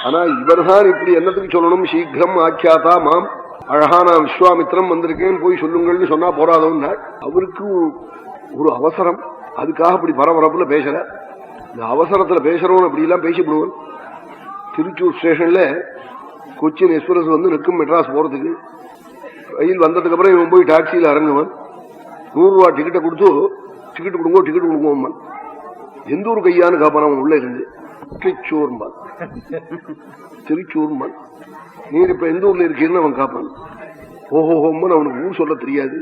ஆனா இவர்தான் இப்படி என்னத்துக்கு சொல்லணும், சீக்கிரம் ஆக்கியாத்தா மாம், அழகா நான் விஸ்வாமித்திரம் வந்திருக்கேன் போய் சொல்லுங்கள்னு சொன்னா போராதவன். அவருக்கு ஒரு அவசரம், அதுக்காக அப்படி பரபரப்புல பேசல. இந்த அவசரத்துல பேசுறவன் அப்படி எல்லாம் பேசிவிடுவன். திருச்சூர் ஸ்டேஷன்ல கொச்சின் எக்ஸ்பிரஸ் வந்து நிற்கும் மெட்ராஸ் போறதுக்கு. ரயில் வந்ததுக்கு அப்புறம் இவன் போய் டாக்ஸியில இறங்குவன். 100 ரூபா டிக்கெட்டை கொடுத்து டிக்கெட் கொடுக்குவோம். எந்த ஒரு கையான்னு காப்பான். அவன் உள்ள இருந்து திருச்சூர்மான், நீர் இப்ப எந்த ஊர்ல இருக்கீன்னு அவன் காப்பான். ஓஹோஹோம்மன் அவனுக்கு ஊர் சொல்ல தெரியாது.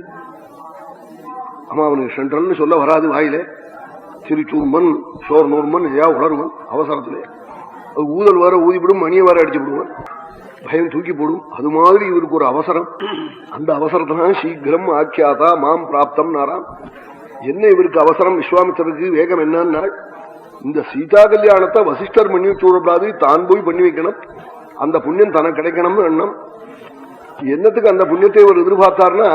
ஆமா, அவனுக்கு சென்ட்ரல்னு சொல்ல வராது வாயில. திருச்சூர்மன், ஷோர்னூர்மன், ஏயா உளருவன் அவசரத்திலே. அது ஊதல் வர ஊதிவிடும், மணியை வர அடிச்சு விடுவான், பயம் தூக்கி போடும். அது மாதிரி இவருக்கு ஒரு அவசரம். அந்த அவசரத்தான் சீக்கிரம் ஆக்கியாதா மாம் பிராப்தம் நாராம். என்ன இவருக்கு அவசரம், விஸ்வாமித்திரருக்கு வேகம் என்னன்னா, இந்த சீதா கல்யாணத்தை வசிஷ்டர் பண்ணி வச்சுவிடக்கூடாது, தான் போய் பண்ணி வைக்கணும், அந்த புண்ணியம் தனக்கு கிடைக்கணும்னு எண்ணம். என்னத்துக்கு அந்த புண்ணியத்தை அவர் எதிர்பார்த்தார்னா,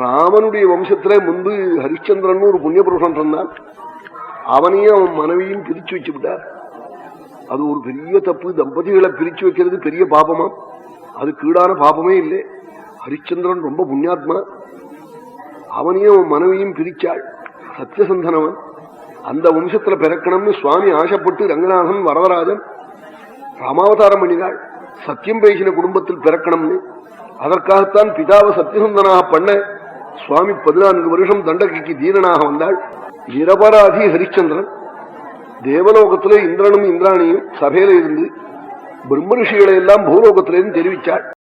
ராமனுடைய வம்சத்திலே முன்பு ஹரிச்சந்திரன் ஒரு புண்ணிய புருஷன் இருந்தான். அவனையும் அவன் மனைவியும் பிரிச்சு வச்சு விட்டார். அது ஒரு பெரிய தப்பு. தம்பதிகளை பிரிச்சு வைக்கிறது பெரிய பாபமா, அது கீடான பாபமே இல்லை. ஹரிச்சந்திரன் ரொம்ப புண்ணியாத்மா. அவனையும் அவன் மனைவியும் பிரிச்சாள். சத்தியசந்தனவன் அந்த வம்சத்துல பிறக்கணும்னு சுவாமி ஆசைப்பட்டு ரங்கநாதன் வரதராஜன் ராமாவதாரம் பண்ணினாள். சத்தியம் பேசின குடும்பத்தில் பிறக்கணும்னு. அதற்காகத்தான் பிதாவை சத்தியசந்தனாக பண்ண சுவாமி 14 வருஷம் தண்டகைக்கு தீரனாக வந்தாள். நிரபராதி ஹரிச்சந்திரன். தேவலோகத்திலே இந்திரனும் இந்திராணியும் சபையில இருந்து பிரம்ம ரிஷிகளை எல்லாம் பூலோகத்திலேருந்து தெரிவிச்சாள்.